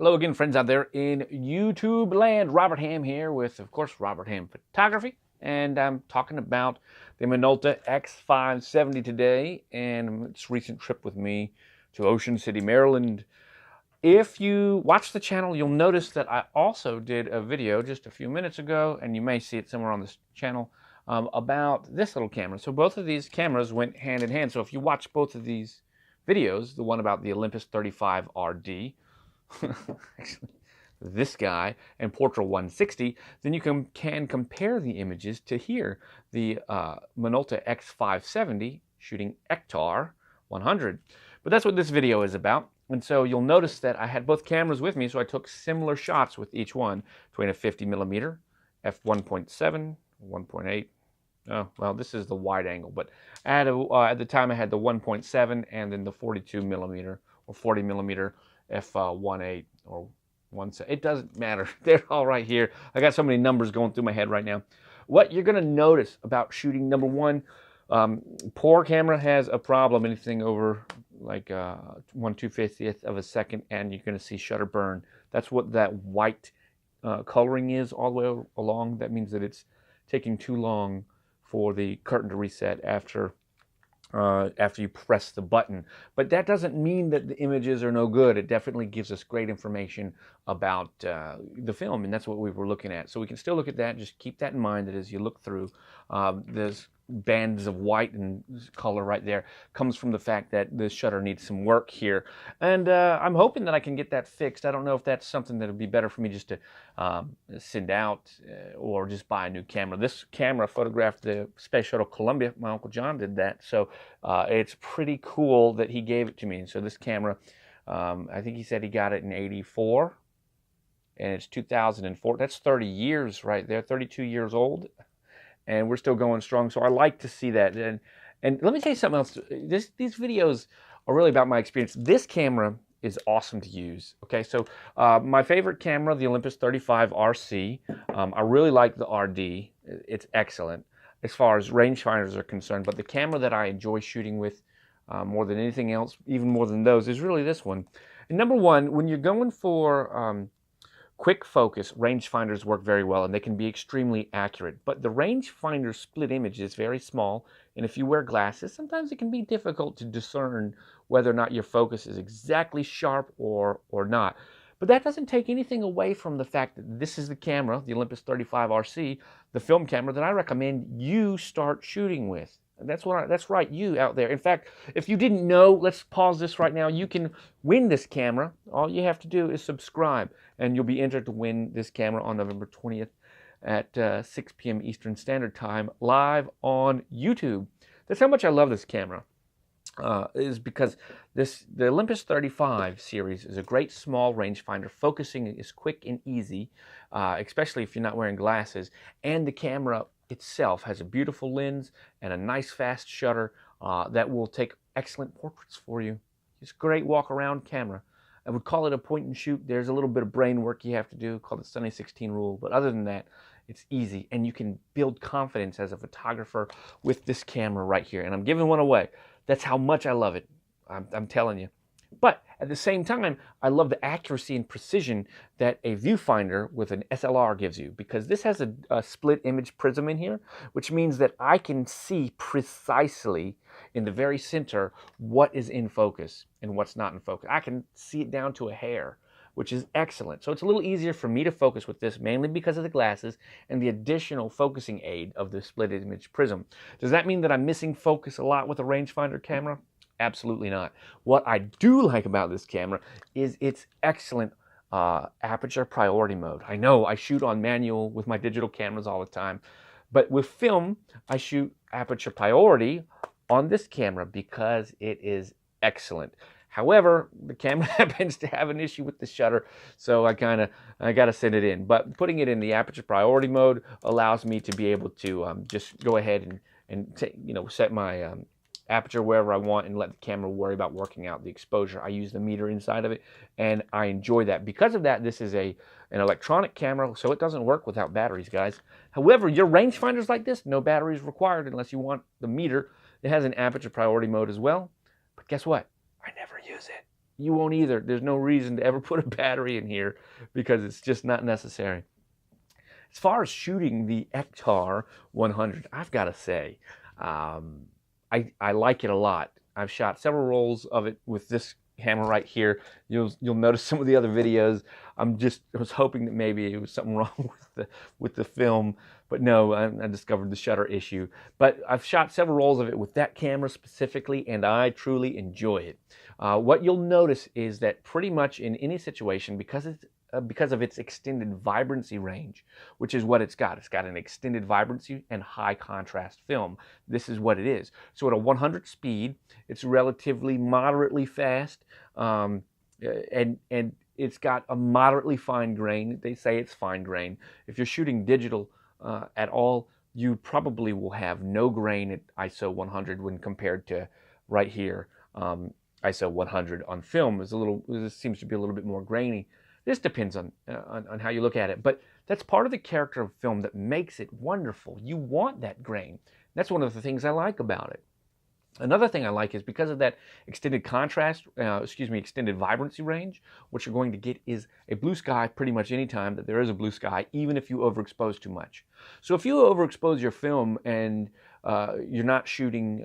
Hello again, friends out there in YouTube land. Robert Hamm here with, of course, Robert Hamm Photography. And I'm talking about the Minolta x570 today and its recent trip with me to Ocean City, Maryland. If you watch the channel, you'll notice that I also did a video just a few minutes ago, and you may see it somewhere on this channel, about this little camera. So both of these cameras went hand in hand. So if you watch both of these videos, the one about the Olympus 35 RD, actually this guy, and Portra 160, then you can compare the images to here, the Minolta x570 shooting Ektar 100. But that's what this video is about. And so you'll notice that I had both cameras with me, so I took similar shots with each one, between a 50mm f1.7, 1.8. Oh, well, this is the wide angle, but I had at the time I had the 1.7 and then the 42mm or 40mm f1.8 or 1.7. It doesn't matter. They're all right here. I got so many numbers going through my head right now. What you're going to notice about shooting, number one, poor camera has a problem. Anything over like 1/250th of a second, and you're going to see shutter burn. That's what that white coloring is all the way along. That means that it's taking too long for the curtain to reset after you press the button. But that doesn't mean that the images are no good. It definitely gives us great information about the film, and that's what we were looking at. So we can still look at that. Just keep that in mind, that as you look through, there's bands of white and color right there comes from the fact that the shutter needs some work here. And I'm hoping that I can get that fixed. I don't know if that's something that would be better for me just to send out or just buy a new camera. This camera photographed the Space Shuttle Columbia. My Uncle John did that. So it's pretty cool that he gave it to me. And so this camera, I think he said he got it in '84 and it's 2004. That's 30 years right there, 32 years old. And we're still going strong, so I like to see that. And let me tell you something else. These videos are really about my experience. This camera is awesome to use. Okay, so my favorite camera, the Olympus 35 RC. I really like the RD. It's excellent as far as rangefinders are concerned. But the camera that I enjoy shooting with more than anything else, even more than those, is really this one. And number one, when you're going for quick focus, rangefinders work very well, and they can be extremely accurate. But the rangefinder split image is very small, and if you wear glasses, sometimes it can be difficult to discern whether or not your focus is exactly sharp or not. But that doesn't take anything away from the fact that this is the camera, the Olympus 35 RC, the film camera that I recommend you start shooting with. That's right, you out there. In fact, if you didn't know, let's pause this right now. You can win this camera. All you have to do is subscribe, and you'll be entered to win this camera on November 20th at 6 p.m. Eastern Standard Time, live on YouTube. That's how much I love this camera. Is because the Olympus 35 series is a great small rangefinder. Focusing is quick and easy, especially if you're not wearing glasses. And the camera itself has a beautiful lens and a nice fast shutter that will take excellent portraits for you. It's a great walk around camera. I would call it a point and shoot. There's a little bit of brain work you have to do, called the Sunny 16 rule. But other than that, it's easy, and you can build confidence as a photographer with this camera right here. And I'm giving one away. That's how much I love it. I'm telling you. But at the same time, I love the accuracy and precision that a viewfinder with an SLR gives you, because this has a split image prism in here, which means that I can see precisely in the very center what is in focus and what's not in focus. I can see it down to a hair, which is excellent. So it's a little easier for me to focus with this, mainly because of the glasses and the additional focusing aid of the split image prism. Does that mean that I'm missing focus a lot with a rangefinder camera? Absolutely not. What I do like about this camera is its excellent aperture priority mode. I know I shoot on manual with my digital cameras all the time, but with film, I shoot aperture priority on this camera because it is excellent. However, the camera happens to have an issue with the shutter, so I got to send it in. But putting it in the aperture priority mode allows me to be able to just go ahead and set my aperture wherever I want and let the camera worry about working out the exposure. I use the meter inside of it, and I enjoy that. Because of that, this is an electronic camera, so it doesn't work without batteries, guys. However, your rangefinders like this, no batteries required unless you want the meter. It has an aperture priority mode as well, but guess what? I never use it. you won't either. There's no reason to ever put a battery in here because it's just not necessary. As far as shooting the Ektar 100, I've got to say, I like it a lot. I've shot several rolls of it with this camera right here. You'll notice some of the other videos. I was hoping that maybe it was something wrong with the film, but no, I discovered the shutter issue. But I've shot several rolls of it with that camera specifically, and I truly enjoy it. What you'll notice is that pretty much in any situation, because of its extended vibrancy range, which is what it's got. It's got an extended vibrancy and high contrast film. This is what it is. So at a 100 speed, it's relatively moderately fast, and it's got a moderately fine grain. They say it's fine grain. If you're shooting digital at all, you probably will have no grain at ISO 100 when compared to right here. ISO 100 on film this seems to be a little bit more grainy. This depends on how you look at it, but that's part of the character of film that makes it wonderful. You want that grain. That's one of the things I like about it. Another thing I like is because of that extended extended vibrancy range, what you're going to get is a blue sky pretty much any time that there is a blue sky, even if you overexpose too much. So if you overexpose your film and you're not shooting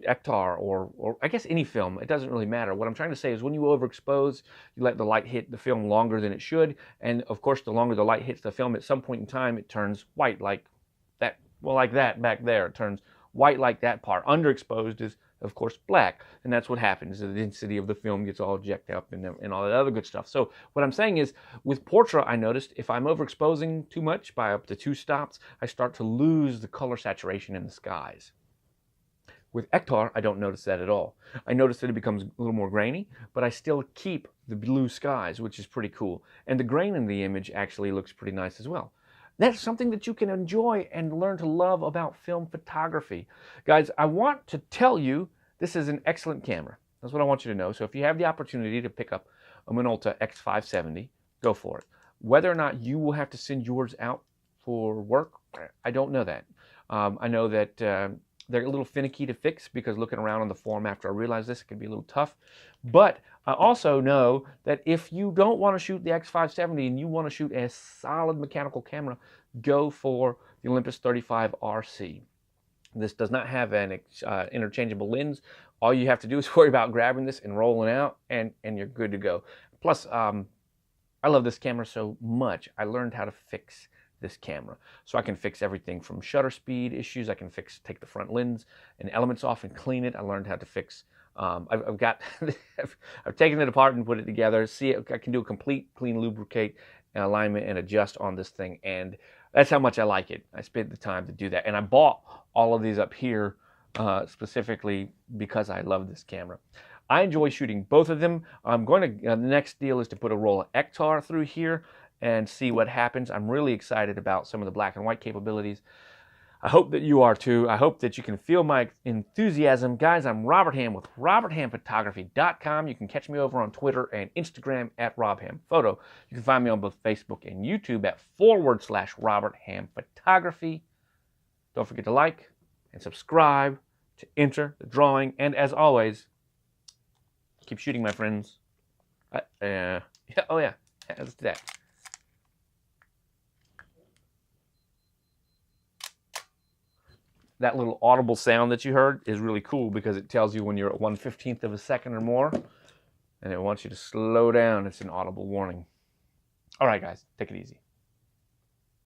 Ektar or I guess any film, it doesn't really matter. What I'm trying to say is when you overexpose, you let the light hit the film longer than it should. And of course, the longer the light hits the film, at some point in time, it turns white like that. Well, like that back there, it turns white like that part. Underexposed is, of course, black. And that's what happens. The density of the film gets all jacked up and all that other good stuff. So what I'm saying is, with Portra, I noticed if I'm overexposing too much by up to 2 stops, I start to lose the color saturation in the skies. With Ektar, I don't notice that at all. I notice that it becomes a little more grainy, but I still keep the blue skies, which is pretty cool. And the grain in the image actually looks pretty nice as well. That's something that you can enjoy and learn to love about film photography. Guys, I want to tell you this is an excellent camera. That's what I want you to know. So if you have the opportunity to pick up a Minolta x570, go for it. Whether or not you will have to send yours out for work, I don't know that. I know that they're a little finicky to fix because looking around on the forum after I realized this, it can be a little tough. But I also know that if you don't want to shoot the X570 and you want to shoot a solid mechanical camera, go for the Olympus 35 RC. This does not have an interchangeable lens. All you have to do is worry about grabbing this and rolling out, and you're good to go. Plus, I love this camera so much, I learned how to fix this camera. So I can fix everything from shutter speed issues. I can take the front lens and elements off and clean it. I learned how to fix, I've taken it apart and put it together. See, I can do a complete clean lubricate and alignment and adjust on this thing. And that's how much I like it. I spent the time to do that. And I bought all of these up here specifically because I love this camera. I enjoy shooting both of them. I'm going to, the next deal is to put a roll of Ektar through here and see what happens. I'm really excited about some of the black and white capabilities. I hope that you are too. I hope that you can feel my enthusiasm. Guys, I'm Robert Hamm with RobertHammPhotography.com. You can catch me over on Twitter and Instagram at RobHammPhoto. You can find me on both Facebook and YouTube at /RobertHammPhotography. Don't forget to like and subscribe to enter the drawing. And as always, keep shooting, my friends. Oh yeah, let's do that. That little audible sound that you heard is really cool because it tells you when you're at 1/15 of a second or more, and it wants you to slow down. It's an audible warning. All right, guys, take it easy.